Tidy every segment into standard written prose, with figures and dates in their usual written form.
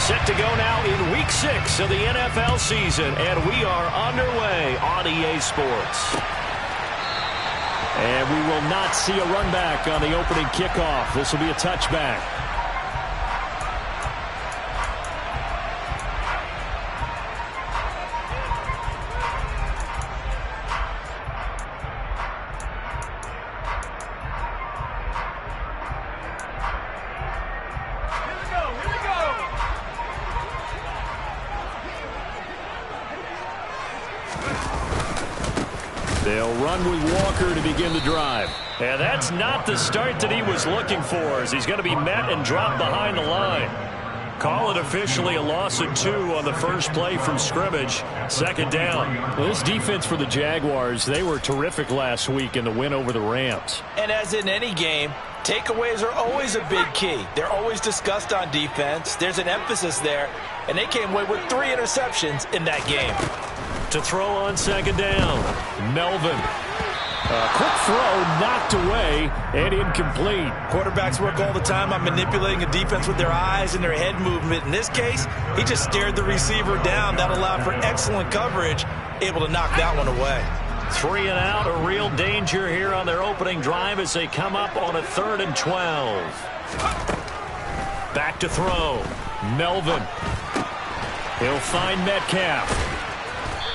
Set to go now in Week 6 of the NFL season, and we are underway on EA Sports. And we will not see a run back on the opening kickoff. This will be a touchback. They'll run with Walker to begin the drive. And that's not the start that he was looking for, as he's going to be met and dropped behind the line. Call it officially a loss of 2 on the first play from scrimmage. Second down. Well, this defense for the Jaguars, they were terrific last week in the win over the Rams. And as in any game, takeaways are always a big key. They're always discussed on defense. There's an emphasis there, and they came away with 3 interceptions in that game. To throw on second down, Melvin. A quick throw knocked away and incomplete. Quarterbacks work all the time on manipulating a defense with their eyes and their head movement. In this case, he just stared the receiver down. That allowed for excellent coverage, able to knock that one away. 3 and out, a real danger here on their opening drive as they come up on a 3rd and 12. Back to throw, Melvin. He'll find Metcalf.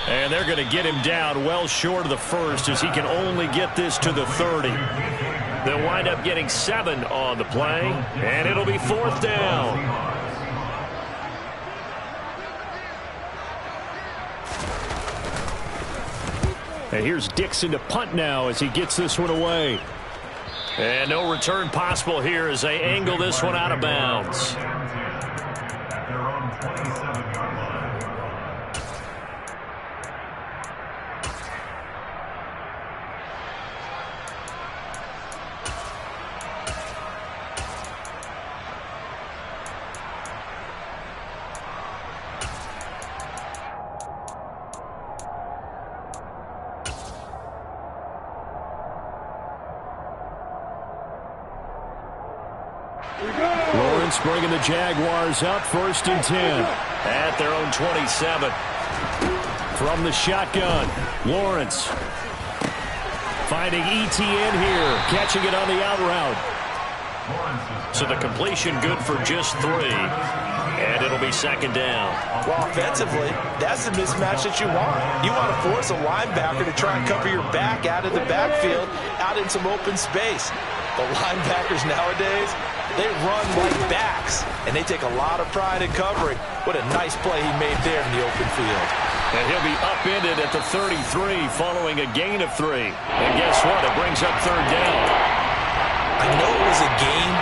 And they're going to get him down well short of the first, as he can only get this to the 30. They'll wind up getting 7 on the play, and it'll be 4th down. And here's Dixon to punt now as he gets this one away. And no return possible here as they angle this one out of bounds. Lawrence bringing the Jaguars up, 1st and 10 at their own 27. From the shotgun, Lawrence finding ETN here, catching it on the out route. So the completion good for just 3, and it'll be 2nd down. Well, offensively, that's the mismatch that you want. You want to force a linebacker to try and cover your back out of the backfield, out in some open space. The linebackers nowadays, they run like backs, and they take a lot of pride in covering. What a nice play he made there in the open field. And he'll be upended at the 33 following a gain of 3. And guess what? It brings up 3rd down. I know it was a game,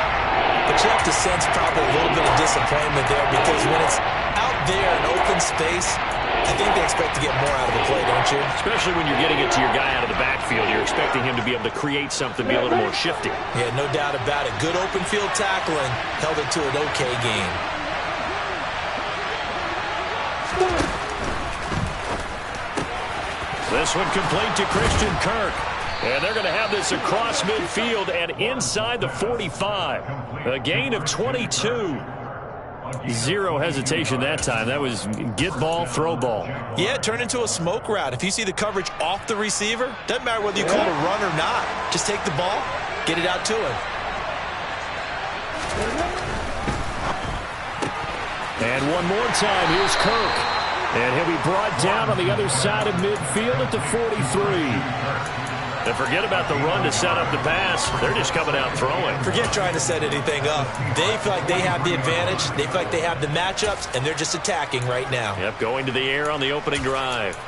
but you have to sense probably a little bit of disappointment there, because when it's out there in open space, I think they expect to get more out of the play, don't you? Especially when you're getting it to your guy out of the backfield. You're expecting him to be able to create something, be a little more shifty. Yeah, no doubt about it. Good open field tackling held it to an okay game. This one complete to Christian Kirk. And they're going to have this across midfield and inside the 45. A gain of 22. Zero hesitation that time. That was get ball, throw ball. Yeah, it turned into a smoke route. If you see the coverage off the receiver, doesn't matter whether you call it a run or not. Just take the ball, get it out to him. And one more time, here's Kirk. And he'll be brought down on the other side of midfield at the 43. And forget about the run to set up the pass. They're just coming out throwing. Forget trying to set anything up. They feel like they have the advantage. They feel like they have the matchups, and they're just attacking right now. Yep, going to the air on the opening drive.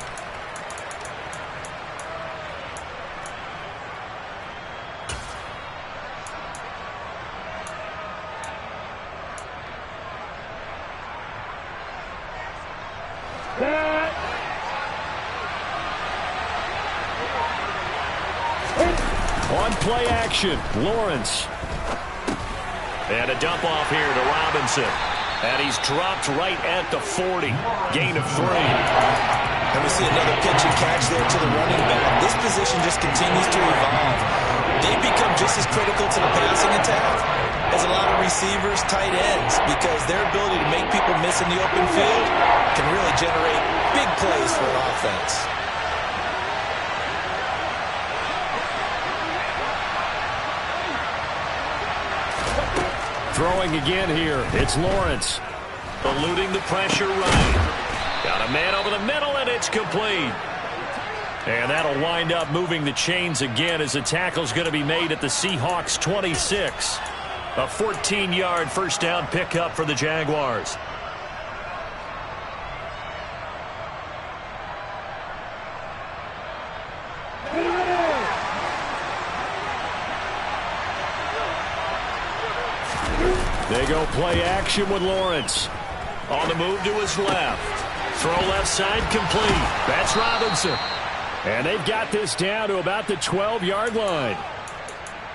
On play action, Lawrence. And a dump off here to Robinson. And he's dropped right at the 40. Gain of 3. And we see another pitch and catch there to the running back. This position just continues to evolve. They become just as critical to the passing attack as a lot of receivers, tight ends, because their ability to make people miss in the open field can really generate big plays for an offense. Throwing again here. It's Lawrence. Eluding the pressure right. Got a man over the middle, and it's complete. And that'll wind up moving the chains again as the tackle's going to be made at the Seahawks 26. A 14-yard first down pickup for the Jaguars. They go play action with Lawrence. On the move to his left. Throw left side complete. That's Robinson. And they've got this down to about the 12-yard line.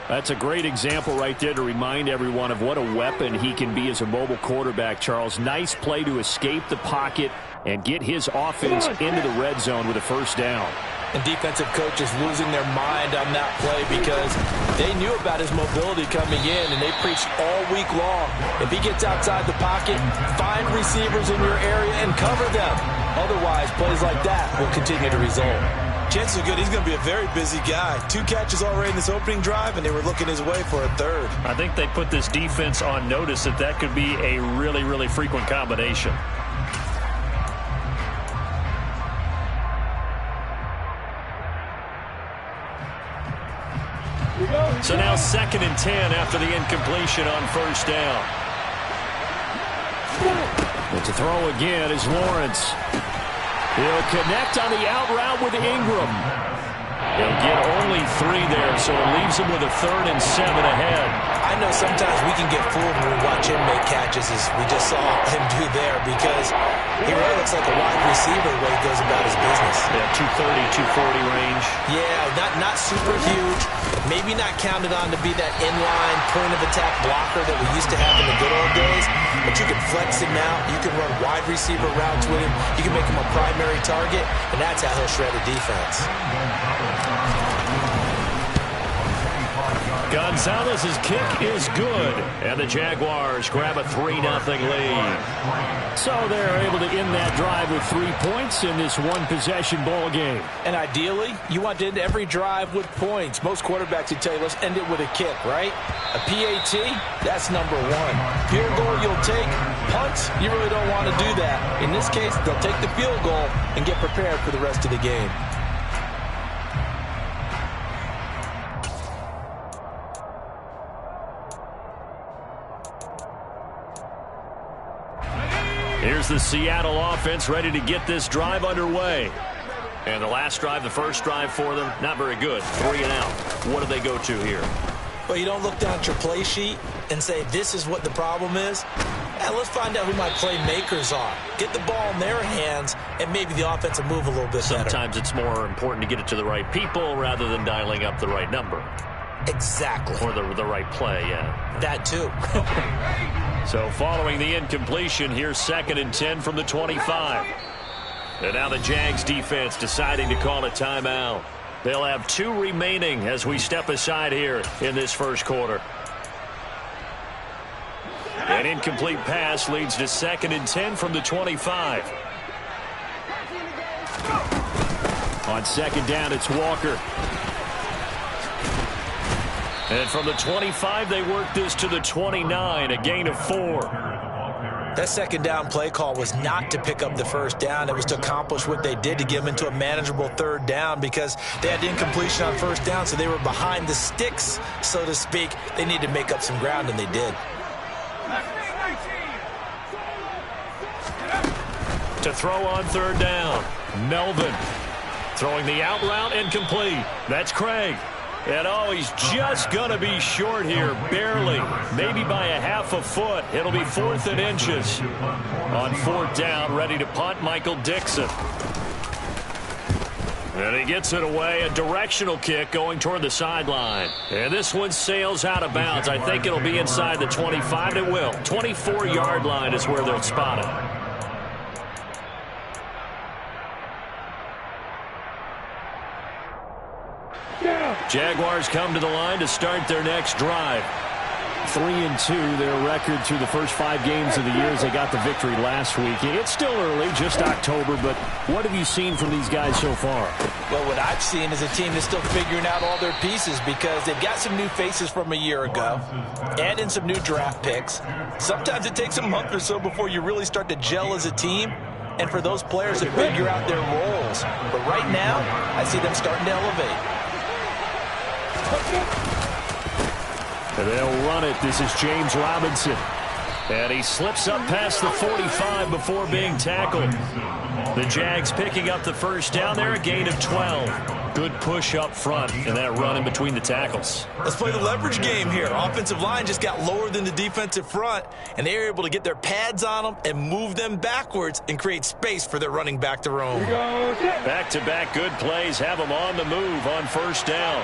That's a great example right there to remind everyone of what a weapon he can be as a mobile quarterback, Charles. Nice play to escape the pocket and get his offense into the red zone with a first down. And defensive coaches losing their mind on that play because they knew about his mobility coming in, and they preached all week long. If he gets outside the pocket, find receivers in your area and cover them. Otherwise, plays like that will continue to result. Chances are good he's going to be a very busy guy. 2 catches already in this opening drive, and they were looking his way for a third. I think they put this defense on notice that that could be a really, really frequent combination. So now 2nd and 10 after the incompletion on first down. And to throw again is Lawrence. He'll connect on the out route with Ingram. He'll get only 3 there, so it leaves him with a 3rd and 7 ahead. I know sometimes we can get fooled when we watch him make catches, as we just saw him do there, because he really looks like a wide receiver the way he goes about his business. Yeah, 230, 240 range. Yeah, not super huge. Maybe not counted on to be that inline point-of-attack blocker that we used to have in the good old days, but you can flex him out. You can run wide receiver routes with him. You can make him a primary target, and that's how he'll shred a defense. Gonzalez's kick is good, and the Jaguars grab a 3-0 lead. So they're able to end that drive with 3 points in this one-possession ball game. And ideally, you want to end every drive with points. Most quarterbacks would tell you, let's end it with a kick, right? A PAT, that's number 1. Field goal you'll take. Punts, you really don't want to do that. In this case, they'll take the field goal and get prepared for the rest of the game. Here's the Seattle offense ready to get this drive underway. And the last drive, the first drive for them, not very good. 3 and out. What do they go to here? Well, you don't look down at your play sheet and say, this is what the problem is. And let's find out who my playmakers are. Get the ball in their hands, and maybe the offense will move a little bit better. Sometimes it's more important to get it to the right people rather than dialing up the right number. Exactly. Or the right play, yeah. That too. So following the incompletion, here's 2nd and 10 from the 25. And now the Jags defense deciding to call a timeout. They'll have 2 remaining as we step aside here in this first quarter. An incomplete pass leads to 2nd and 10 from the 25. On 2nd down, it's Walker. And from the 25, they work this to the 29, a gain of 4. That 2nd down play call was not to pick up the first down. It was to accomplish what they did, to get them into a manageable 3rd down, because they had incompletion on first down, so they were behind the sticks, so to speak. They needed to make up some ground, and they did. To throw on 3rd down, Melvin. Throwing the out route, incomplete. That's Craig. And oh, he's just going to be short here, barely, maybe by a half a foot. It'll be 4th and inches. On 4th down, ready to punt, Michael Dixon. And he gets it away, a directional kick going toward the sideline. And this one sails out of bounds. I think it'll be inside the 25. It will. 24-yard line is where they'll spot it. Jaguars come to the line to start their next drive. 3-2, their record through the first 5 games of the year as they got the victory last week. It's still early, just October, but what have you seen from these guys so far? Well, what I've seen is a team that's still figuring out all their pieces because they've got some new faces from a year ago, add in some new draft picks. Sometimes it takes a month or so before you really start to gel as a team, and for those players to figure out their roles. But right now, I see them starting to elevate. And they'll run it. This is James Robinson. And he slips up past the 45 before being tackled. The Jags picking up the first down there, a gain of 12. Good push up front and that run in between the tackles. Let's play the leverage game here. Offensive line just got lower than the defensive front, and they were able to get their pads on them and move them backwards and create space for their running back to roam. Back-to-back good plays have them on the move on first down.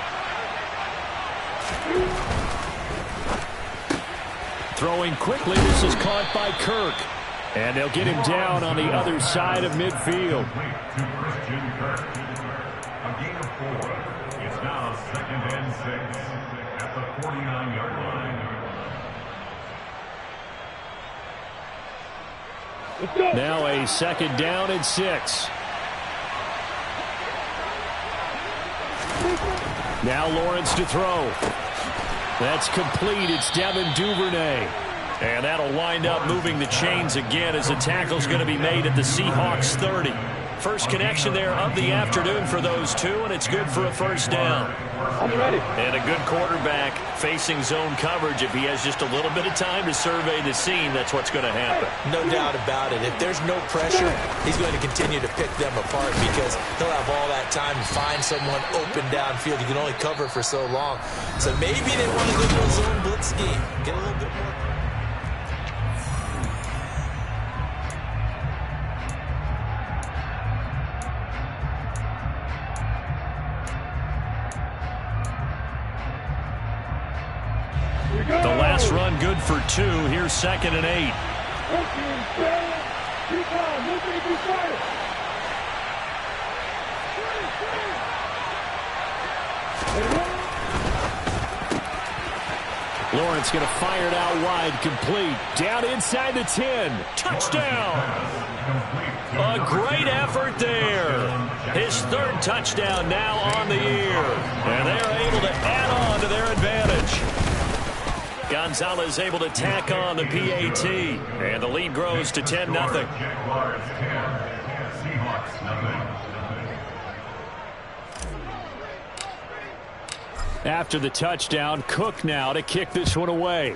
Throwing quickly, this is caught by Kirk. And they'll get him down on the other side of midfield. A gain of 4. It's now 2nd and 6 at the 49-yard line. Now a 2nd down and 6. Now Lawrence to throw. That's complete. It's Devin Duvernay. And that'll wind up moving the chains again as the tackle's going to be made at the Seahawks 30. First connection there of the afternoon for those two, and it's good for a first down. And a good quarterback facing zone coverage. If he has just a little bit of time to survey the scene, that's what's going to happen. No doubt about it. If there's no pressure, he's going to continue to pick them apart because he'll have all that time to find someone open downfield. You can only cover for so long. So maybe they want to go to a zone blitz scheme. Get a little bit more. The last run good for 2. Here's 2nd and 8. Lawrence going to fire it out wide, complete. Down inside the 10. Touchdown. A great effort there. His 3rd touchdown now on the year. And they're able to add on to their advantage. Gonzalez able to tack on the PAT, and the lead grows to 10-0. After the touchdown, Cook now to kick this one away.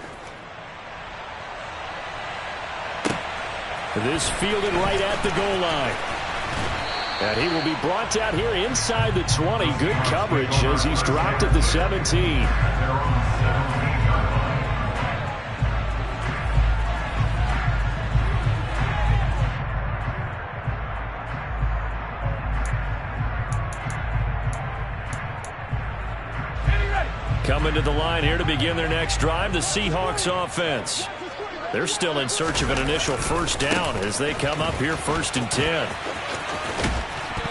This fielded right at the goal line. And he will be brought down here inside the 20. Good coverage as he's dropped at the 17. Coming to the line here to begin their next drive, the Seahawks offense. They're still in search of an initial first down as they come up here 1st and 10.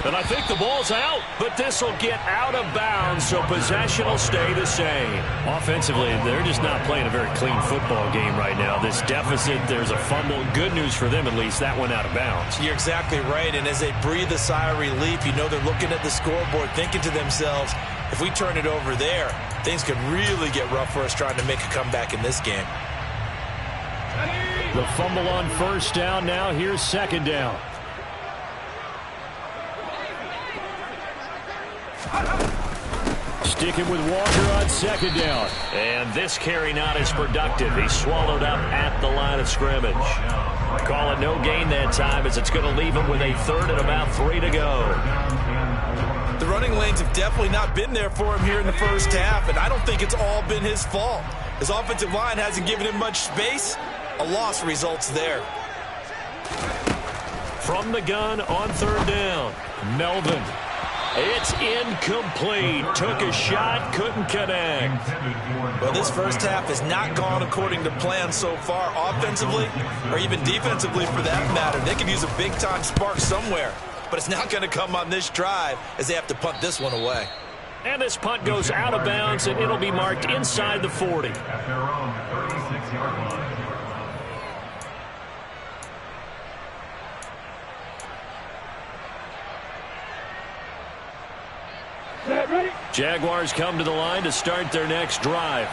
And I think the ball's out, but this will get out of bounds, so possession will stay the same. Offensively, they're just not playing a very clean football game right now. This deficit, there's a fumble. Good news for them, at least. That went out of bounds. You're exactly right, and as they breathe a sigh of relief, you know they're looking at the scoreboard, thinking to themselves, if we turn it over there, things could really get rough for us trying to make a comeback in this game. The fumble on first down now. Here's 2nd down. Sticking with Walker on 2nd down. And this carry not as productive. He's swallowed up at the line of scrimmage. Call it no gain that time as it's going to leave him with a 3rd and about 3 to go. The running lanes have definitely not been there for him here in the first half, and I don't think it's all been his fault. His offensive line hasn't given him much space. A loss results there. From the gun on 3rd down, Melvin. It's incomplete. Took a shot, couldn't connect. Well, this first half has not gone according to plan so far, offensively or even defensively for that matter. They could use a big-time spark somewhere, but it's not going to come on this drive as they have to punt this one away. And this punt goes out of bounds, and it'll be marked inside the 40. At their own 6-yard line. Jaguars come to the line to start their next drive.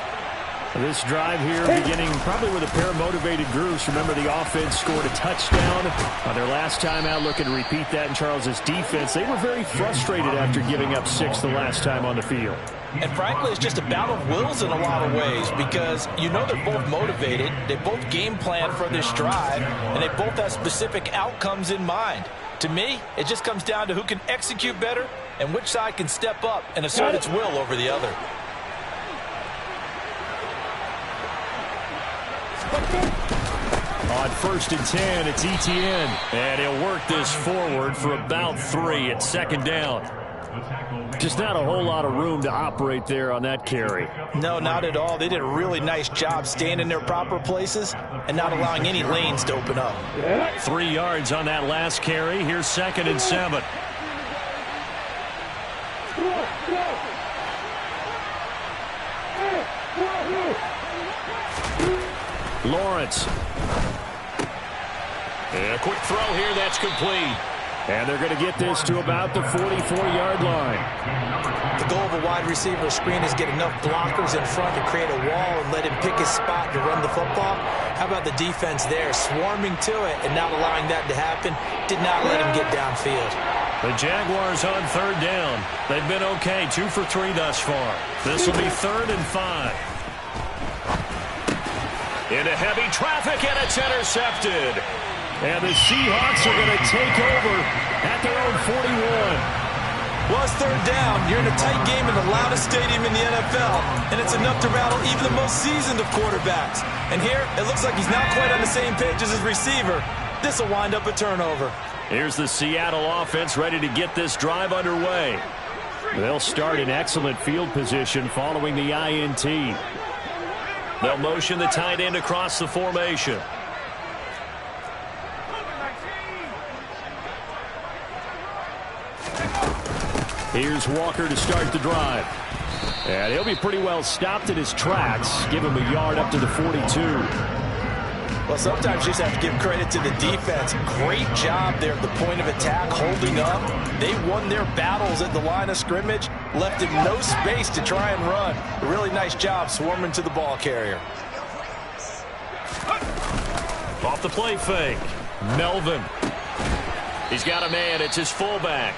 This drive here beginning probably with a pair of motivated groups. Remember, the offense scored a touchdown on their last time out, looking to repeat that in Charles's defense. They were very frustrated after giving up 6 the last time on the field. And frankly, it's just a battle of wills in a lot of ways because you know they're both motivated, they both game plan for this drive, and they both have specific outcomes in mind. To me, it just comes down to who can execute better and which side can step up and assert its will over the other. On 1st and 10, it's Etienne. And he'll work this forward for about 3 at 2nd down. Just not a whole lot of room to operate there on that carry. No, not at all. They did a really nice job staying in their proper places and not allowing any lanes to open up. 3 yards on that last carry. Here's 2nd and 7. Lawrence. And a quick throw here, that's complete. And they're going to get this to about the 44-yard line. The goal of a wide receiver screen is get enough blockers in front to create a wall and let him pick his spot to run the football. How about the defense there, swarming to it and not allowing that to happen? Did not let him get downfield. The Jaguars on 3rd down. They've been okay, 2 for 3 thus far. This will be 3rd and 5. Into heavy traffic, and it's intercepted. And the Seahawks are going to take over at their own 41. Well, it's 3rd down. You're in a tight game in the loudest stadium in the NFL, and it's enough to rattle even the most seasoned of quarterbacks. And here, it looks like he's not quite on the same page as his receiver. This will wind up a turnover. Here's the Seattle offense ready to get this drive underway. They'll start in excellent field position following the INT. They'll motion the tight end across the formation. Here's Walker to start the drive. And he'll be pretty well stopped in his tracks. Give him a yard up to the 42. Well, sometimes you just have to give credit to the defense. Great job there at the point of attack, holding up. They won their battles at the line of scrimmage, left him no space to try and run. A really nice job swarming to the ball carrier. Off the play fake. Melvin. He's got a man. It's his fullback.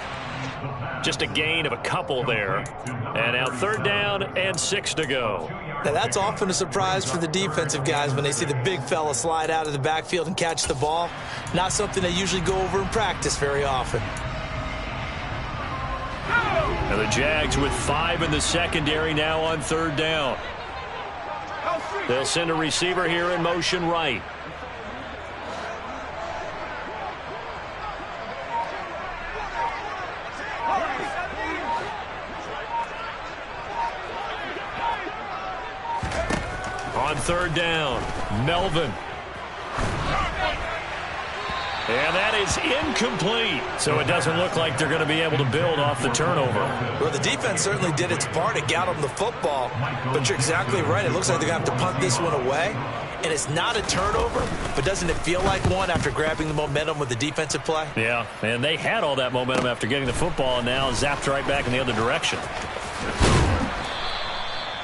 Just a gain of a couple there. And now 3rd down and 6 to go. Now that's often a surprise for the defensive guys when they see the big fella slide out of the backfield and catch the ball. Not something they usually go over in practice very often. And the Jags with 5 in the secondary now on 3rd down. They'll send a receiver here in motion right. On 3rd down, Melvin. And that is incomplete. So it doesn't look like they're going to be able to build off the turnover. Well, the defense certainly did its part to get them the football. But you're exactly right. It looks like they're going to have to punt this one away. And it's not a turnover, but doesn't it feel like one after grabbing the momentum with the defensive play? Yeah, and they had all that momentum after getting the football and now zapped right back in the other direction.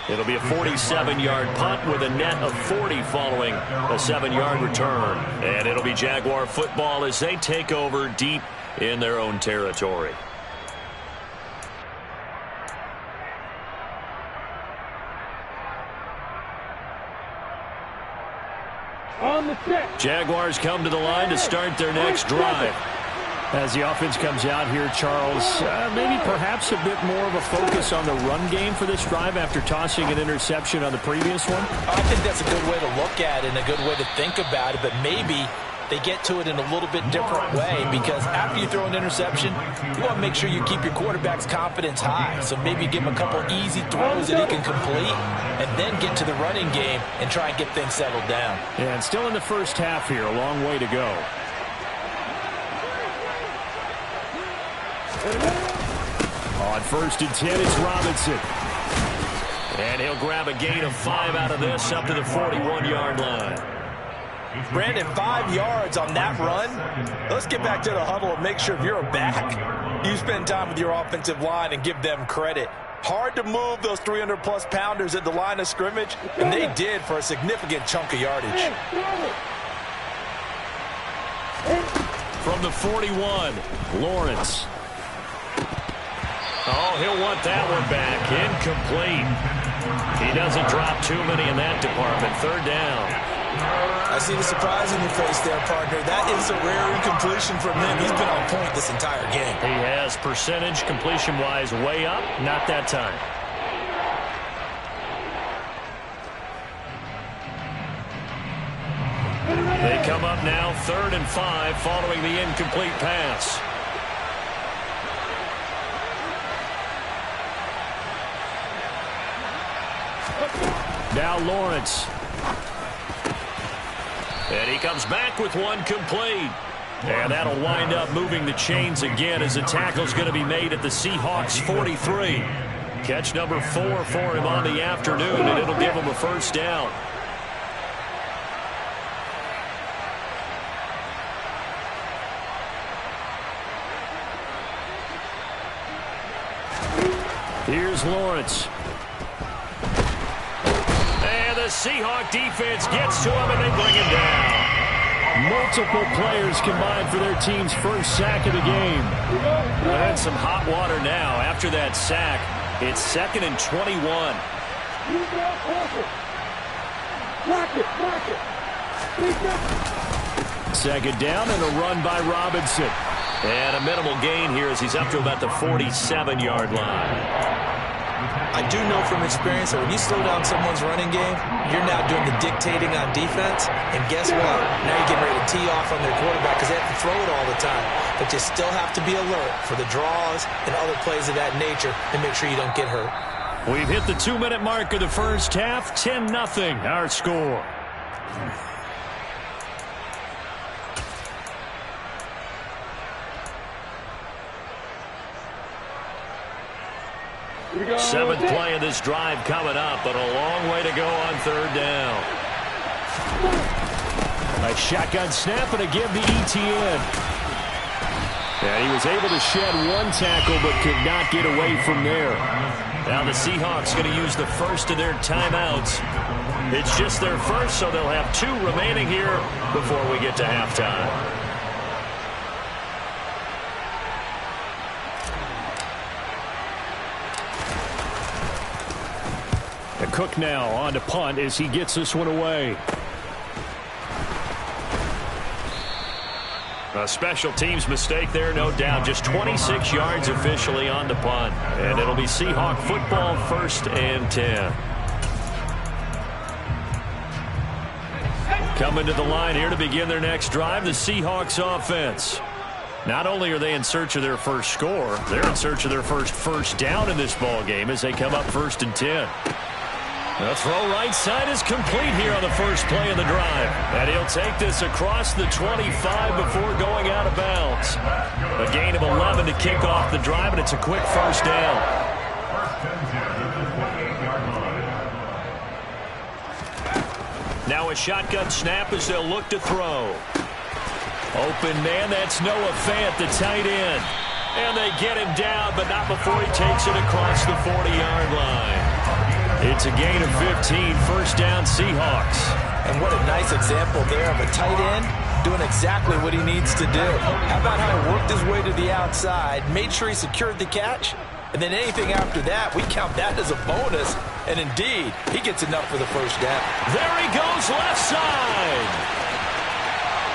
It'll be a 47-yard punt with a net of 40 following a 7-yard return. And it'll be Jaguar football as they take over deep in their own territory. Jaguars come to the line to start their next drive. As the offense comes out here, Charles, maybe perhaps a bit more of a focus on the run game for this drive after tossing an interception on the previous one? I think that's a good way to look at it and a good way to think about it, but maybe they get to it in a little bit different way because after you throw an interception, you want to make sure you keep your quarterback's confidence high. So maybe give him a couple easy throws that he can complete and then get to the running game and try and get things settled down. Yeah, and still in the first half here, a long way to go. On 1st and 10, it's Robinson. And he'll grab a gain of 5 out of this up to the 41-yard line. Brandon, 5 yards on that run. Let's get back to the huddle and make sure if you're a back, you spend time with your offensive line and give them credit. Hard to move those 300-plus pounders at the line of scrimmage, and they did for a significant chunk of yardage. From the 41, Lawrence. Oh, he'll want that one back. Incomplete. He doesn't drop too many in that department. 3rd down. I see the surprise in your face there, partner. That is a rare incompletion from him. He's been on point this entire game. He has percentage completion-wise way up. Not that time. They come up now 3rd and 5 following the incomplete pass. Now Lawrence. And he comes back with one complete. And that'll wind up moving the chains again as the tackle's going to be made at the Seahawks 43. Catch number 4 for him on the afternoon, and it'll give him a 1st down. Here's Lawrence. And the Seahawk defense gets to him, and they bring him down. Multiple players combined for their team's first sack of the game. And some hot water now after that sack. It's 2nd and 21. 2nd down and a run by Robinson. And a minimal gain here as he's up to about the 47-yard line. I do know from experience that when you slow down someone's running game, you're now doing the dictating on defense. And guess what? Now you're getting ready to tee off on their quarterback because they have to throw it all the time. But you still have to be alert for the draws and other plays of that nature and make sure you don't get hurt. We've hit the 2-minute mark of the first half. 10-0 our score. Seventh play of this drive coming up, but a long way to go on 3rd down. A shotgun snap and a give to ETN. And he was able to shed one tackle but could not get away from there. Now the Seahawks going to use the first of their timeouts. It's just their first, so they'll have 2 remaining here before we get to halftime. Cook now on to punt as he gets this one away. A special teams mistake there, no doubt. Just 26 yards officially on the punt. And it'll be Seahawk football 1st and 10. Coming to the line here to begin their next drive, the Seahawks offense. Not only are they in search of their first score, they're in search of their first down in this ball game as they come up 1st and 10. The throw right side is complete here on the first play of the drive. And he'll take this across the 25 before going out of bounds. A gain of 11 to kick off the drive, and it's a quick 1st down. Now a shotgun snap as they'll look to throw. Open man, that's Noah Fant, the tight end. And they get him down, but not before he takes it across the 40-yard line. It's a gain of 15, 1st down Seahawks. And what a nice example there of a tight end doing exactly what he needs to do. How about how he worked his way to the outside, made sure he secured the catch, and then anything after that, we count that as a bonus. And indeed, he gets enough for the 1st down. There he goes left side.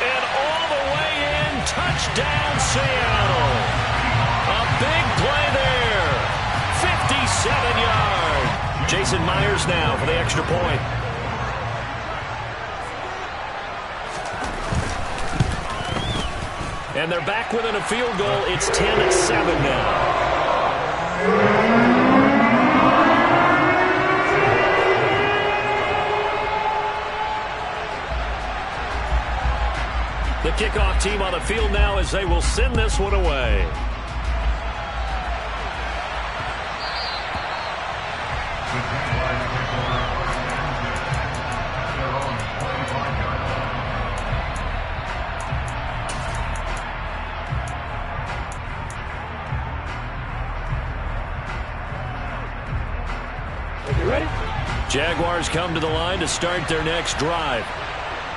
And all the way in, touchdown Seattle. A big play there. 57 yards. Jason Myers now for the extra point. And they're back within a field goal. It's 10-7 now. The kickoff team on the field now as they will send this one away. The Jaguars come to the line to start their next drive.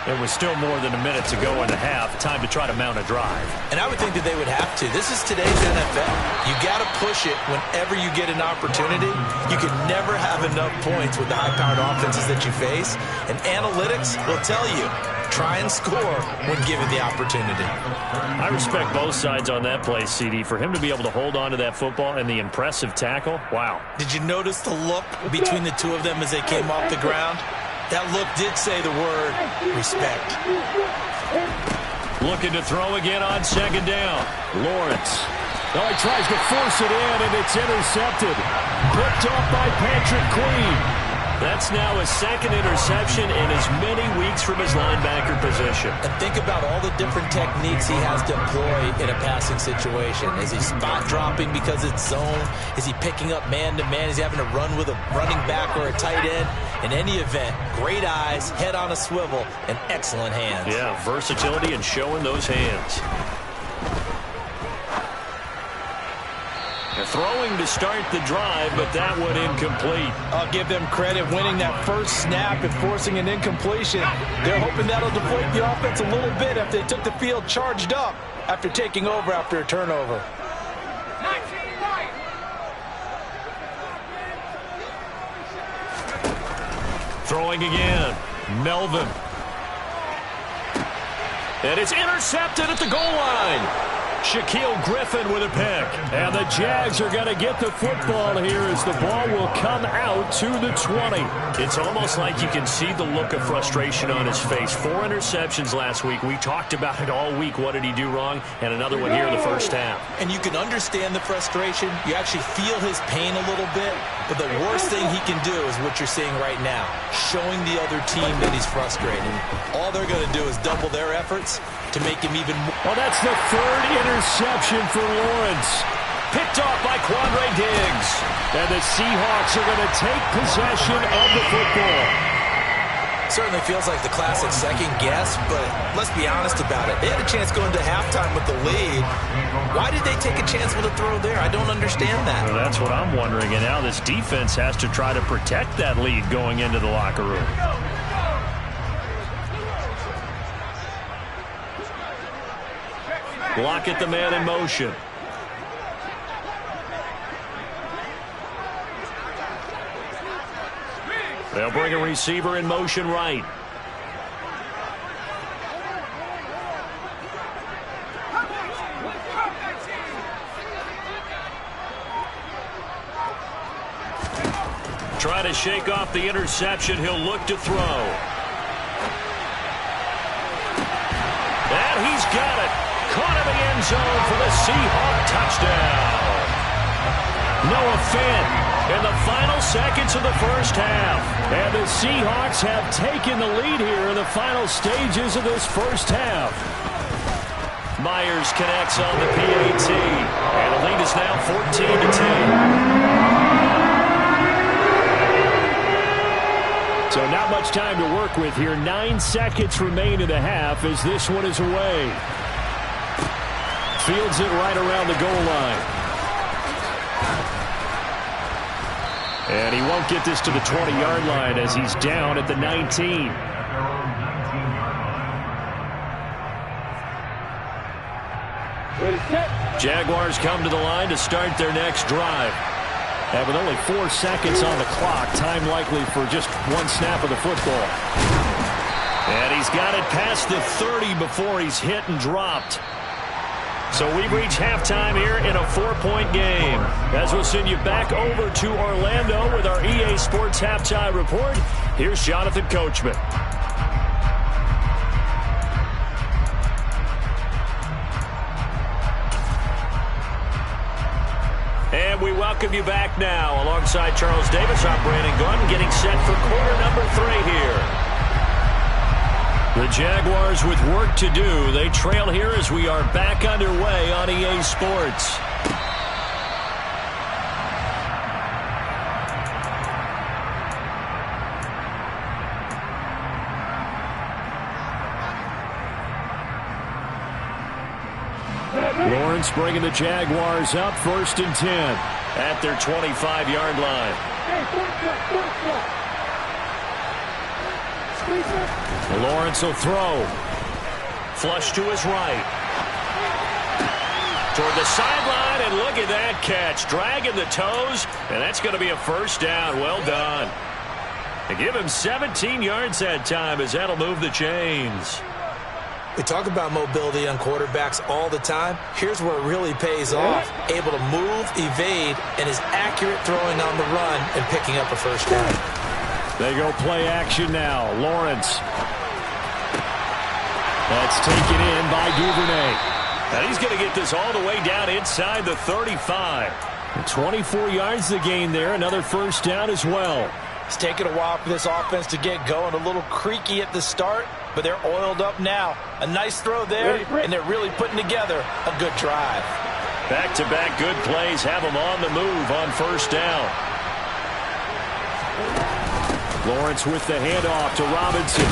There was still more than a minute to go in the half. Time to try to mount a drive. And I would think that they would have to. This is today's NFL. You got to push it whenever you get an opportunity. You can never have enough points with the high-powered offenses that you face. And analytics will tell you, try and score when given the opportunity. I respect both sides on that play, CD. For him to be able to hold on to that football and the impressive tackle, wow. Did you notice the look between the two of them as they came off the ground? That look did say the word respect. Looking to throw again on second down. Lawrence. Oh, he tries to force it in, and it's intercepted. Picked off by Patrick Queen. That's now his second interception in as many weeks from his linebacker position. And think about all the different techniques he has to employ in a passing situation. Is he spot dropping because it's zone? Is he picking up man-to-man? Is he having to run with a running back or a tight end? In any event, great eyes, head on a swivel, and excellent hands. Yeah, versatility and showing those hands. Throwing to start the drive, but that one incomplete. I'll give them credit winning that first snap and forcing an incompletion. They're hoping that'll deflate the offense a little bit if they took the field charged up after taking over after a turnover. Throwing again. Melvin. And it's intercepted at the goal line. Shaquille Griffin with a pick. And the Jags are going to get the football here as the ball will come out to the 20. It's almost like you can see the look of frustration on his face. 4 interceptions last week. We talked about it all week. What did he do wrong? And another one here in the first half. And you can understand the frustration. You actually feel his pain a little bit. But the worst thing he can do is what you're seeing right now, showing the other team that he's frustrated. All they're going to do is double their efforts to make him even more. Well, that's the 3rd interception for Lawrence. Picked off by Quandre Diggs. And the Seahawks are going to take possession of the football. Certainly feels like the classic second guess, but let's be honest about it. They had a chance going to halftime with the lead. Why did they take a chance with a throw there? I don't understand that. Well, that's what I'm wondering. And now this defense has to try to protect that lead going into the locker room. Lockett the man in motion. They'll bring a receiver in motion right. Try to shake off the interception. He'll look to throw. And he's got it. Caught in the end zone for the Seahawk touchdown. Noah Fant in the final seconds of the first half. And the Seahawks have taken the lead here in the final stages of this first half. Myers connects on the PAT. And the lead is now 14-10. So not much time to work with here. 9 seconds remain in the half as this one is away. Fields it right around the goal line. And he won't get this to the 20-yard line as he's down at the 19. Jaguars come to the line to start their next drive. And with only 4 seconds on the clock, time likely for just one snap of the football. And he's got it past the 30 before he's hit and dropped. So we've reached halftime here in a 4-point game. As we'll send you back over to Orlando with our EA Sports Halftime Report, here's Jonathan Coachman. And we welcome you back now. Alongside Charles Davis, I'm Brandon Gunn, getting set for quarter number 3 here. The Jaguars with work to do. They trail here as we are back underway on EA Sports. Lawrence bringing the Jaguars up 1st and 10 at their 25-yard line. Lawrence will throw. Flush to his right. Toward the sideline, and look at that catch. Dragging the toes, and that's going to be a first down. Well done. They give him 17 yards that time as that'll move the chains. We talk about mobility on quarterbacks all the time. Here's where it really pays off. Able to move, evade, and is accurate throwing on the run and picking up a first down. They go play action now. Lawrence. That's taken in by Duvernay. And he's going to get this all the way down inside the 35. 24 yards the gain there. Another first down as well. It's taken a while for this offense to get going. A little creaky at the start, but they're oiled up now. A nice throw there, and they're really putting together a good drive. Back-to-back good plays have them on the move on first down. Lawrence with the handoff to Robinson.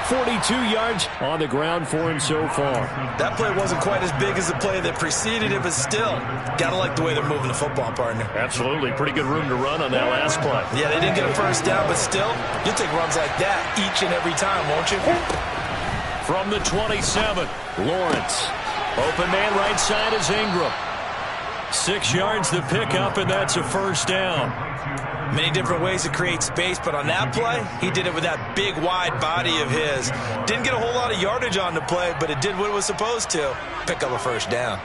42 yards on the ground for him so far. That play wasn't quite as big as the play that preceded it, but still, gotta like the way they're moving the football, partner. Absolutely. Pretty good room to run on that last play. Yeah, they didn't get a first down, but still, you'll take runs like that each and every time, won't you? From the 27, Lawrence. Open man right side is Ingram. 6 yards the pickup, and that's a first down. Many different ways to create space, but on that play, he did it with that big, wide body of his. Didn't get a whole lot of yardage on the play, but it did what it was supposed to. Pick up a first down.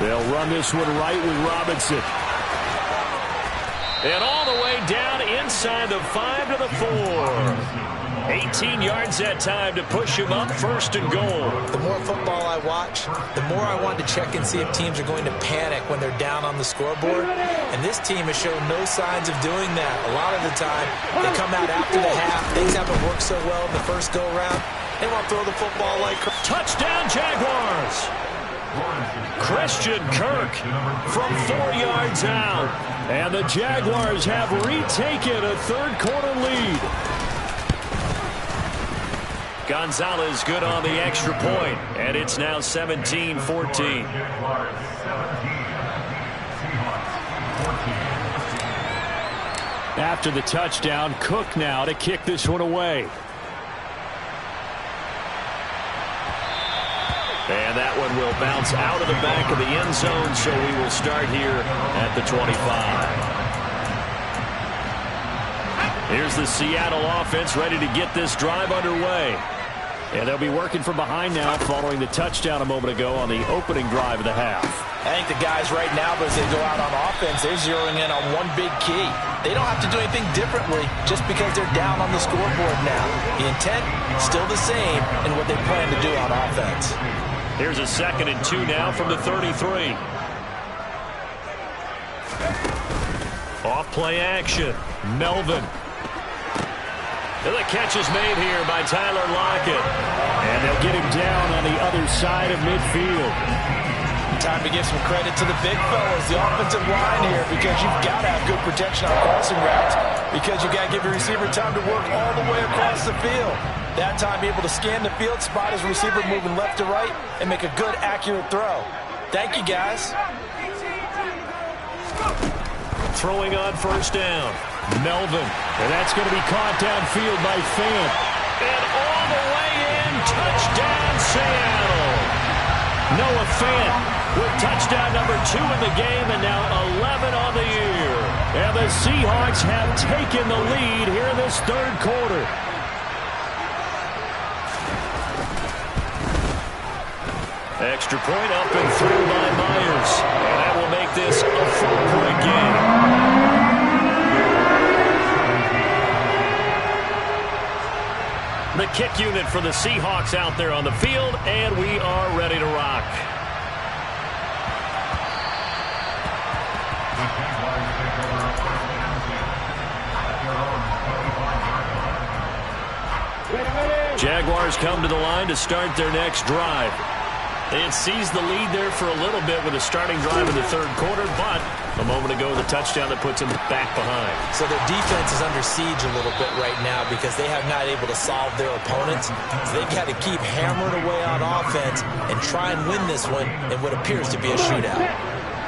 They'll run this one right with Robinson. And all the way down inside the 5 to the 4. 18 yards that time to push him up, first and goal. The more football I watch, the more I want to check and see if teams are going to panic when they're down on the scoreboard. And this team has shown no signs of doing that. A lot of the time, they come out after the half. Things haven't worked so well in the first go-around. They want to throw the football like... Touchdown, Jaguars! Christian Kirk from 4 yards out. And the Jaguars have retaken a third-quarter lead. Gonzalez good on the extra point, and it's now 17-14. After the touchdown, Cook now to kick this one away. And that one will bounce out of the back of the end zone, so we will start here at the 25. Here's the Seattle offense ready to get this drive underway. And they'll be working from behind now following the touchdown a moment ago on the opening drive of the half. I think the guys right now, as they go out on offense, they're zeroing in on one big key. They don't have to do anything differently just because they're down on the scoreboard now. The intent, still the same in what they plan to do on offense. Here's a 2nd and 2 now from the 33. Off play action. Melvin. And the catch is made here by Tyler Lockett. And they'll get him down on the other side of midfield. Time to give some credit to the big fellas, the offensive line here, because you've got to have good protection on crossing routes, because you've got to give your receiver time to work all the way across the field. That time able to scan the field, spot his receiver moving left to right, and make a good, accurate throw. Thank you, guys. Throwing on first down. Melvin. And that's going to be caught downfield by Fant. And all the way in. Touchdown, Seattle. Noah Fant with touchdown number 2 in the game, and now 11 on the year. And the Seahawks have taken the lead here in this third quarter. Extra point up and through by Myers. And that will make this a 4-point game. The kick unit for the Seahawks out there on the field, and we are ready to rock. Jaguars come to the line to start their next drive. They had seized the lead there for a little bit with a starting drive in the third quarter, but a moment ago the touchdown that puts them back behind. So their defense is under siege a little bit right now because they have not able to solve their opponents. So they've got to keep hammering away on offense and try and win this one in what appears to be a shootout.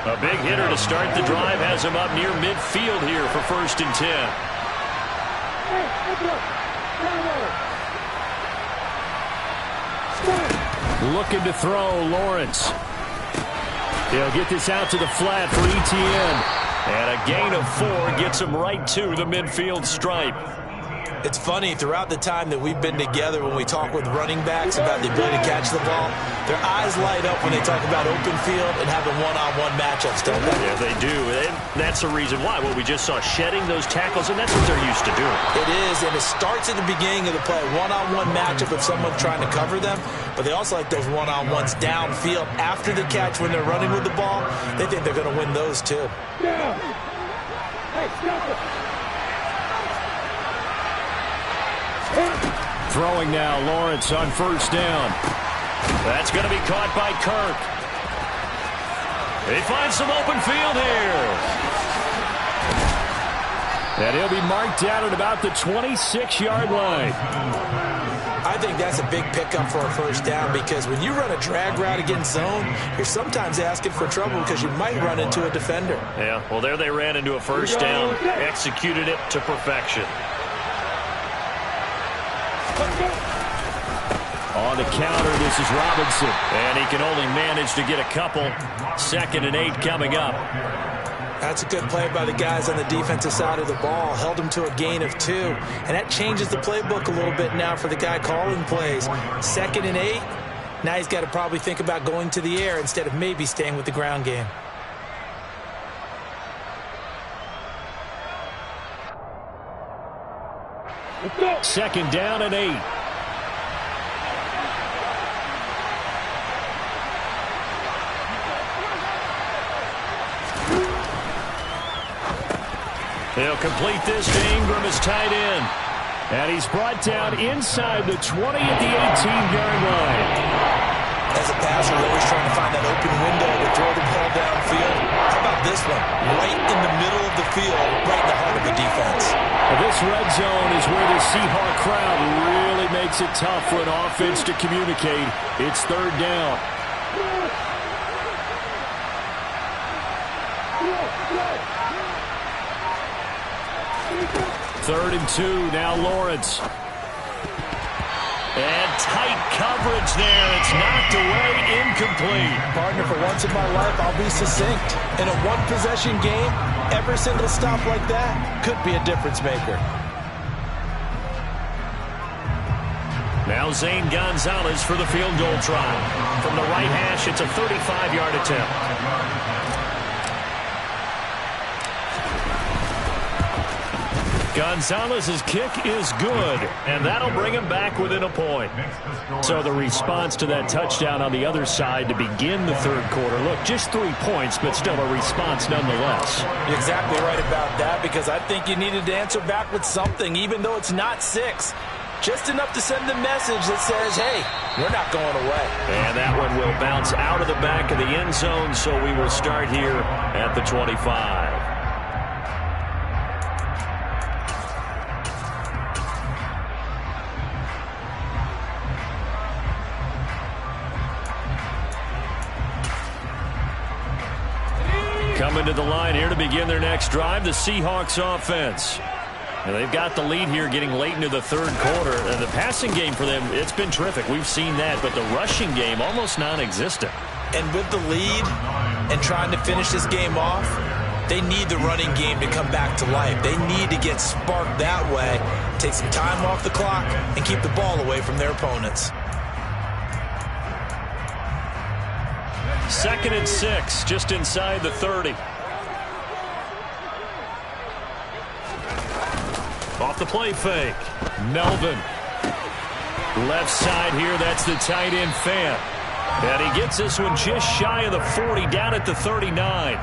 A big hitter to start the drive has him up near midfield here for 1st and 10. Looking to throw, Lawrence. He'll get this out to the flat for Etienne. And a gain of 4 gets him right to the midfield stripe. It's funny, throughout the time that we've been together, when we talk with running backs about the ability to catch the ball, their eyes light up when they talk about open field and having one-on-one matchups, don't they? Yeah, they do. And that's the reason why. Well, we just saw shedding those tackles, and that's what they're used to doing. It is, and it starts at the beginning of the play. One-on-one matchup with someone trying to cover them, but they also like those one-on-ones downfield after the catch when they're running with the ball. They think they're going to win those, too. Yeah. Hey, stop it. Throwing now, Lawrence on 1st down. That's going to be caught by Kirk. He finds some open field here. And he'll be marked down at about the 26-yard line. I think that's a big pickup for a 1st down because when you run a drag route against zone, you're sometimes asking for trouble because you might run into a defender. Yeah, well, there they ran into a 1st down, executed it to perfection. On the counter, this is Robinson. And he can only manage to get a couple. 2nd and 8 coming up. That's a good play by the guys on the defensive side of the ball. Held him to a gain of 2. And that changes the playbook a little bit now for the guy calling plays. 2nd and 8. Now he's got to probably think about going to the air instead of maybe staying with the ground game. Second down and 8. He'll complete this to Ingram as tight end. And he's brought down inside the 20 at the 18-yard line. As a passer, you're always trying to find that open window to throw the ball downfield. How about this one? Right in the middle of the field, right in the heart of the defense. Well, this red zone is where the Seahawk crowd really makes it tough for an offense to communicate. It's 3rd down. 3rd and 2, now Lawrence. And tight coverage there. It's knocked away, incomplete. Partner, for once in my life, I'll be succinct. In a one-possession game, every single stop like that could be a difference maker. Now Zane Gonzalez for the field goal try. From the right hash, it's a 35-yard attempt. Gonzalez's kick is good, and that'll bring him back within a point. So the response to that touchdown on the other side to begin the 3rd quarter. Look, just 3 points, but still a response nonetheless. You're exactly right about that, because I think you needed to answer back with something, even though it's not 6. Just enough to send the message that says, hey, we're not going away. And that one will bounce out of the back of the end zone, so we will start here at the 25. Coming to the line here to begin their next drive, the Seahawks offense. And they've got the lead here getting late into the 3rd quarter. And the passing game for them, it's been terrific. We've seen that, but the rushing game almost non-existent. And with the lead and trying to finish this game off, they need the running game to come back to life. They need to get sparked that way, take some time off the clock, and keep the ball away from their opponents. 2nd and 6, just inside the 30. Off the play fake. Melvin. Left side here, that's the tight end Fant. And he gets this one just shy of the 40, down at the 39.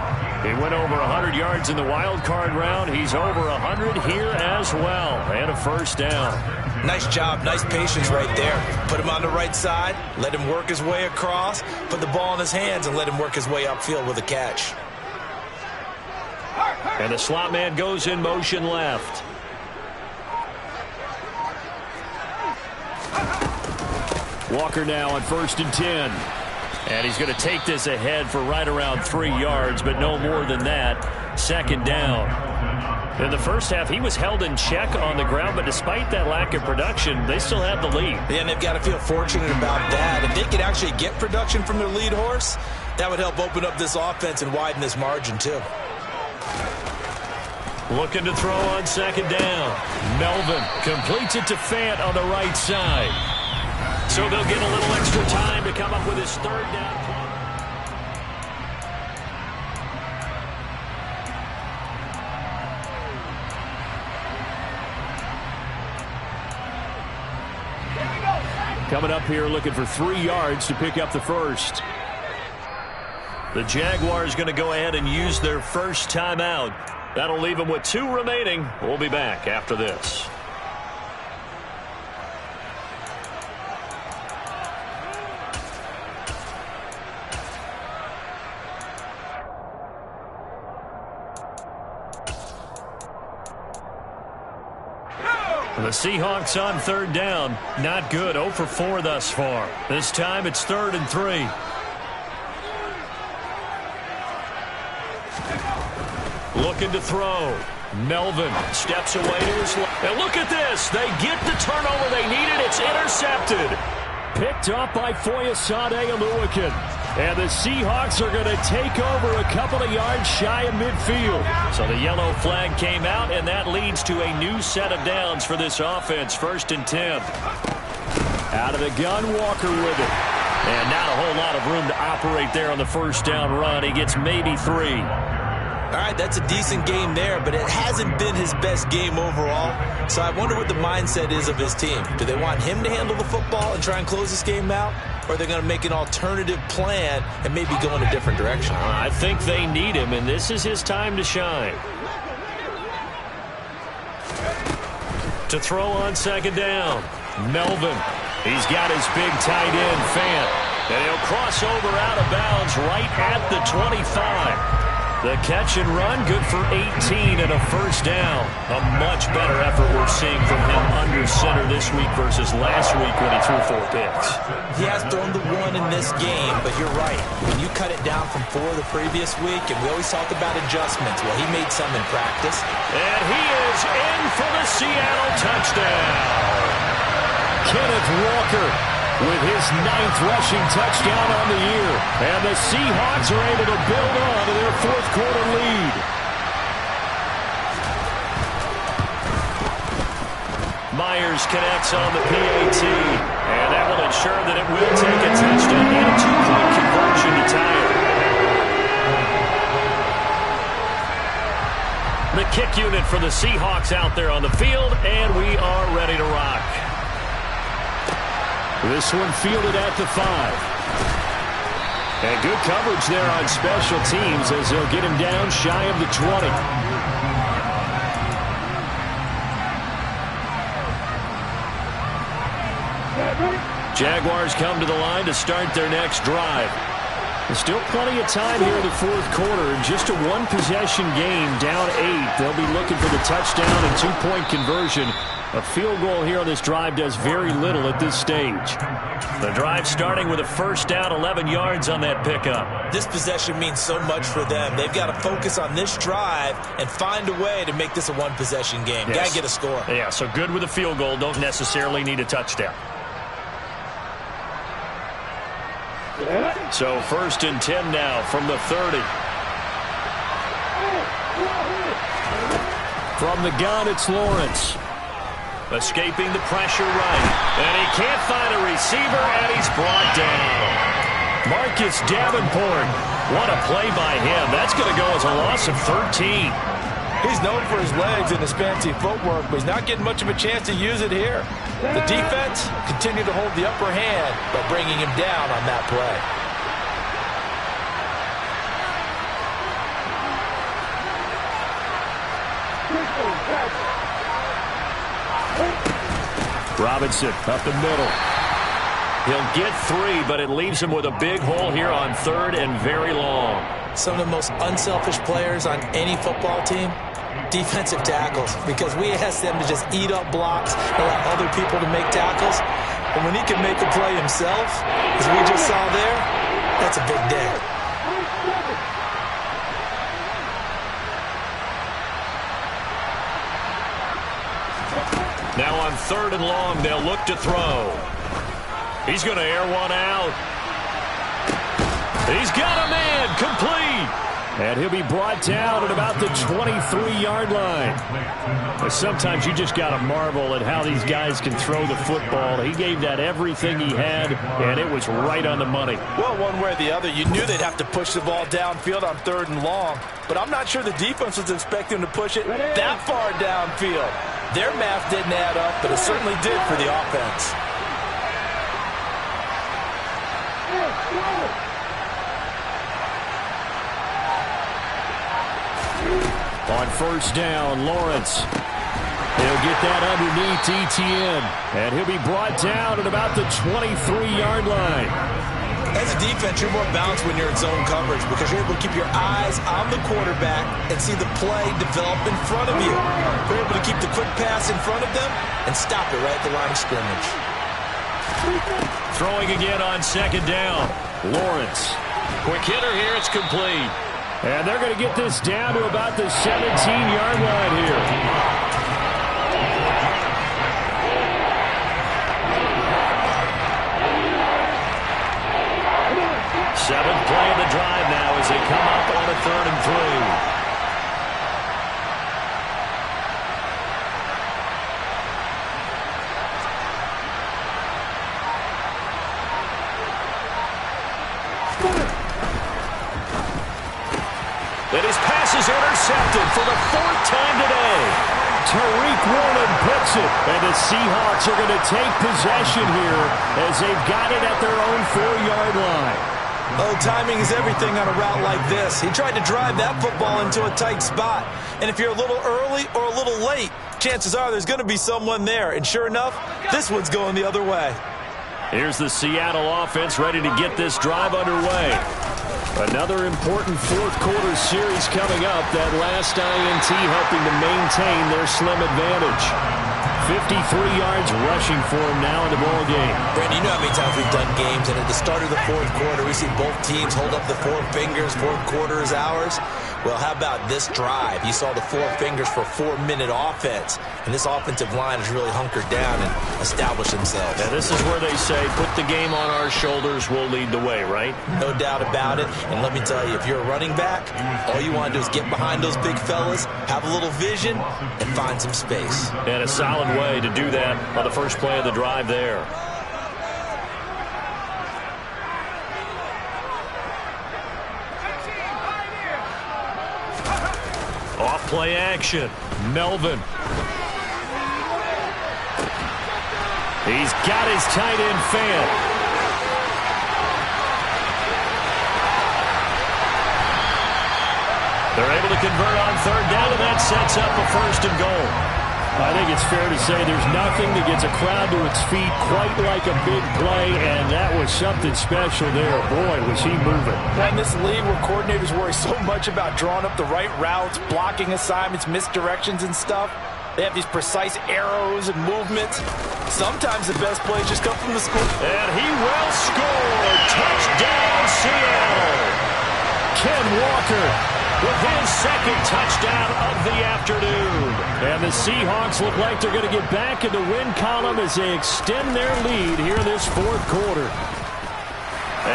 He went over 100 yards in the wild card round. He's over 100 here as well. And a first down. Nice job. Nice patience right there. Put him on the right side. Let him work his way across. Put the ball in his hands and let him work his way upfield with a catch. And the slot man goes in motion left. Walker now on 1st and 10. And he's going to take this ahead for right around 3 yards, but no more than that. 2nd down. In the first half, he was held in check on the ground, but despite that lack of production, they still had the lead. Yeah, and they've got to feel fortunate about that. If they could actually get production from their lead horse, that would help open up this offense and widen this margin too. Looking to throw on 2nd down. Melvin completes it to Fant on the right side. So they'll get a little extra time to come up with his 3rd down play. Coming up here looking for 3 yards to pick up the first. The Jaguars going to go ahead and use their first timeout. That'll leave them with 2 remaining. We'll be back after this. The Seahawks on 3rd down. Not good. 0 for 4 thus far. This time it's 3rd and 3. Looking to throw. Melvin steps away to his left. And look at this. They get the turnover they needed. It's intercepted. Picked up by Foyesade Wk. And the Seahawks are going to take over a couple of yards shy of midfield. So the yellow flag came out, and that leads to a new set of downs for this offense. 1st and 10. Out of the gun, Walker with it. And not a whole lot of room to operate there on the 1st down run. He gets maybe 3. All right, that's a decent game there, but it hasn't been his best game overall. So I wonder what the mindset is of his team. Do they want him to handle the football and try and close this game out? Or are they going to make an alternative plan and maybe go in a different direction? I think they need him, and this is his time to shine. To throw on 2nd down. Melvin. He's got his big tight end, Fant. And he'll cross over out of bounds right at the 25. The catch and run, good for 18 and a 1st down. A much better effort we're seeing from him under center this week versus last week when he threw 4 picks. He has thrown the 1 in this game, but you're right. When you cut it down from 4 the previous week, and we always talk about adjustments, well, he made some in practice. And he is in for the Seattle touchdown. Kenneth Walker with his 9th rushing touchdown on the year. And the Seahawks are able to build on to their 4th quarter lead. Myers connects on the PAT. And that will ensure that it will take a touchdown and a 2-point conversion to tie it. The kick unit for the Seahawks out there on the field, and we are ready to rock. This one fielded at the 5. And good coverage there on special teams as they'll get him down shy of the 20. Jaguars come to the line to start their next drive. There's still plenty of time here in the 4th quarter. Just a 1-possession game, down 8. They'll be looking for the touchdown and 2-point conversion. A field goal here on this drive does very little at this stage. The drive starting with a 1st down, 11 yards on that pickup. This possession means so much for them. They've got to focus on this drive and find a way to make this a 1-possession game. Yes. Got to get a score. Yeah, so good with a field goal. Don't necessarily need a touchdown. So 1st and 10 now from the 30. From the gun, it's Lawrence. Escaping the pressure right. And he can't find a receiver, and he's brought down. Marcus Davenport. What a play by him. That's going to go as a loss of 13. He's known for his legs and his fancy footwork, but he's not getting much of a chance to use it here. The defense continued to hold the upper hand by bringing him down on that play. Robinson up the middle. He'll get 3, but it leaves him with a big hole here on 3rd and very long. Some of the most unselfish players on any football team, defensive tackles, because we ask them to just eat up blocks and allow other people to make tackles. And when he can make a play himself, as we just saw there, that's a big day. Now on 3rd and long, they'll look to throw. He's going to air one out. He's got a man, complete. And he'll be brought down at about the 23-yard line. Sometimes you just got to marvel at how these guys can throw the football. He gave that everything he had, and it was right on the money. Well, one way or the other, you knew they'd have to push the ball downfield on 3rd and long, but I'm not sure the defense was expecting to push it that far downfield. Their math didn't add up, but it certainly did for the offense. On 1st down, Lawrence. He'll get that underneath Etienne, and he'll be brought down at about the 23-yard line. As a defense, you're more balanced when you're in zone coverage because you're able to keep your eyes on the quarterback and see the play develop in front of you. You're able to keep the quick pass in front of them and stop it right at the line of scrimmage. Throwing again on 2nd down, Lawrence. Quick hitter here, it's complete. And they're going to get this down to about the 17-yard line here. Seventh play of the drive now as they come up on a 3rd and 3. And his pass is intercepted for the 4th time today. Tariq Woolen picks it, and the Seahawks are going to take possession here as they've got it at their own 4-yard line. Oh, timing is everything on a route like this. He tried to drive that football into a tight spot. And if you're a little early or a little late, chances are there's going to be someone there. And sure enough, this one's going the other way. Here's the Seattle offense ready to get this drive underway. Another important 4th quarter series coming up. That last INT helping to maintain their slim advantage. 53 yards rushing for him now in the ball game. Brandon, you know how many times we've done games, and at the start of the 4th quarter, we see both teams hold up the 4 fingers, 4th quarter is ours. Well, how about this drive? You saw the 4 fingers for a 4-minute offense, and this offensive line has really hunkered down and established themselves. Now, this is where they say, put the game on our shoulders, we'll lead the way, right? No doubt about it, and let me tell you, if you're a running back, all you want to do is get behind those big fellas, have a little vision, and find some space. And a solid way to do that on the first play of the drive there. Off play action. Melvin. He's got his tight end fan. They're able to convert on 3rd down, and that sets up a 1st and goal. I think it's fair to say there's nothing that gets a crowd to its feet quite like a big play, and that was something special there. Boy, was he moving. In this league where coordinators worry so much about drawing up the right routes, blocking assignments, misdirections and stuff, they have these precise arrows and movements. Sometimes the best plays just come from the school. And he will score. Touchdown, Seattle. Ken Walker with his 2nd touchdown of the afternoon. And the Seahawks look like they're going to get back in the win column as they extend their lead here this 4th quarter.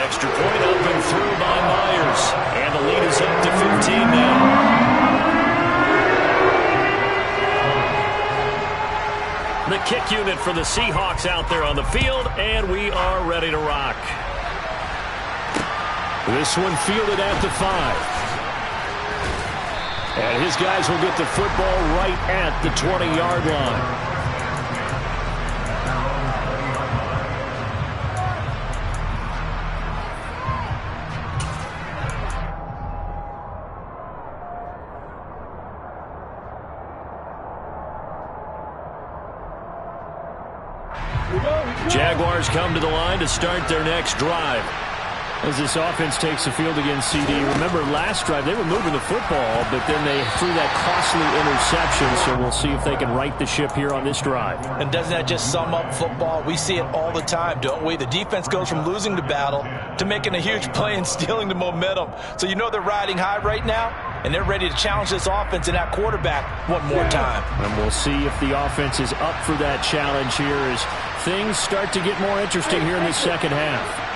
Extra point up and through by Myers. And the lead is up to 15 now. The kick unit for the Seahawks out there on the field, and we are ready to rock. This one fielded at the 5. And his guys will get the football right at the 20-yard line. Jaguars come to the line to start their next drive. As this offense takes the field against CD, remember last drive they were moving the football, but then they threw that costly interception, so we'll see if they can right the ship here on this drive. And doesn't that just sum up football? We see it all the time, don't we? The defense goes from losing the battle to making a huge play and stealing the momentum. So you know they're riding high right now, and they're ready to challenge this offense and that quarterback one more time. And we'll see if the offense is up for that challenge here as things start to get more interesting here in the second half.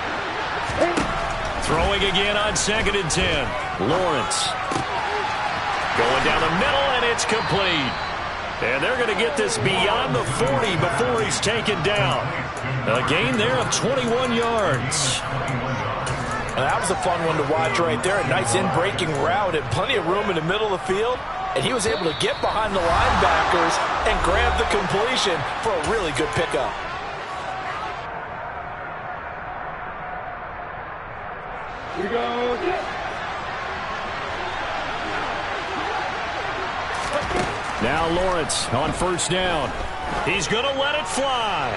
Throwing again on 2nd and 10. Lawrence. Going down the middle, and it's complete. And they're going to get this beyond the 40 before he's taken down. A gain there of 21 yards. Now, that was a fun one to watch right there. A nice in-breaking route and plenty of room in the middle of the field. And he was able to get behind the linebackers and grab the completion for a really good pickup. Here we go. Now Lawrence on 1st down. He's going to let it fly.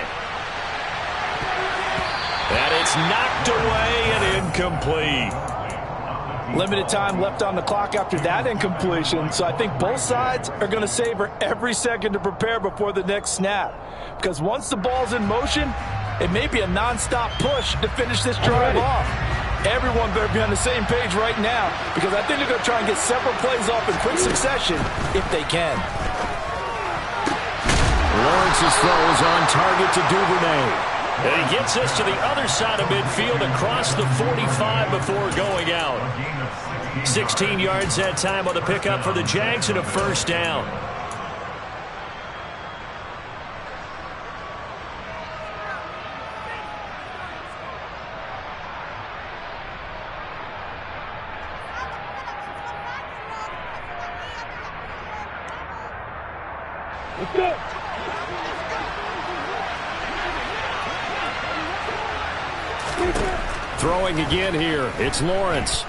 And it's knocked away and incomplete. Limited time left on the clock after that incompletion, so I think both sides are going to savor every second to prepare before the next snap. Because once the ball's in motion, it may be a non-stop push to finish this drive off. Everyone better be on the same page right now, because I think they're going to try and get several plays off in quick succession if they can. Lawrence's throw is on target to Duvernay. And he gets us to the other side of midfield across the 45 before going out. 16 yards that time on the pickup for the Jags and a 1st down. Let's go. Throwing again here. It's Lawrence.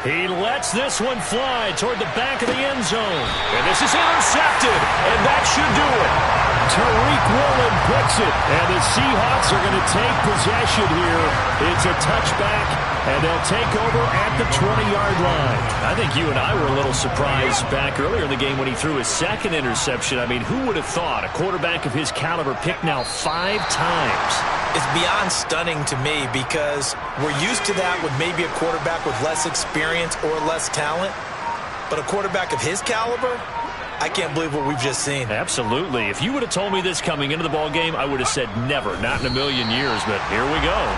He lets this one fly toward the back of the end zone. And this is intercepted. And that should do it. Tariq Woolen picks it. And the Seahawks are going to take possession here. It's a touchback. And they'll take over at the 20-yard line. I think you and I were a little surprised back earlier in the game when he threw his 2nd interception. I mean, who would have thought a quarterback of his caliber picked now 5 times? It's beyond stunning to me because we're used to that with maybe a quarterback with less experience or less talent. But a quarterback of his caliber, I can't believe what we've just seen. Absolutely. If you would have told me this coming into the ball game, I would have said never, not in a million years. But here we go.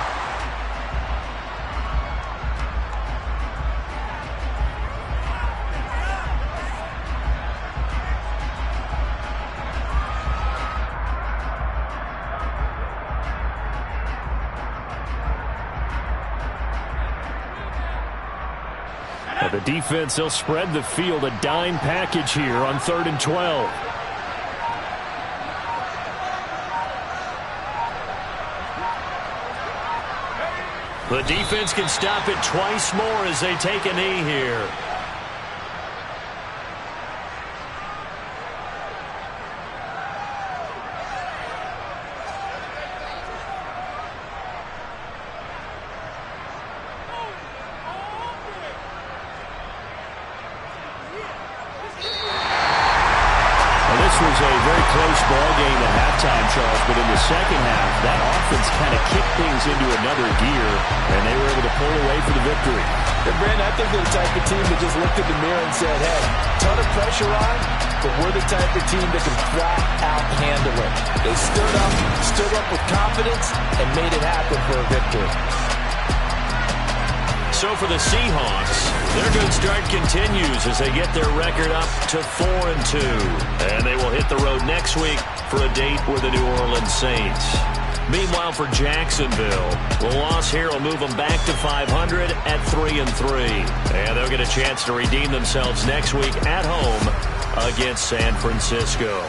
The defense, they'll spread the field, a dime package here on 3rd and 12. The defense can stop it twice more as they take a knee here. Was a very close ball game at halftime, Charles, but in the second half, that offense kind of kicked things into another gear, and they were able to pull away for the victory. And Brandon, I think they're the type of team that just looked at the mirror and said, hey, ton of pressure on, but we're the type of team that can flat out handle it. They stood up with confidence, and made it happen for a victory. So for the Seahawks, their good start continues as they get their record up to 4-2. And they will hit the road next week for a date with the New Orleans Saints. Meanwhile, for Jacksonville, the loss here will move them back to 500 at 3-3. And they'll get a chance to redeem themselves next week at home against San Francisco.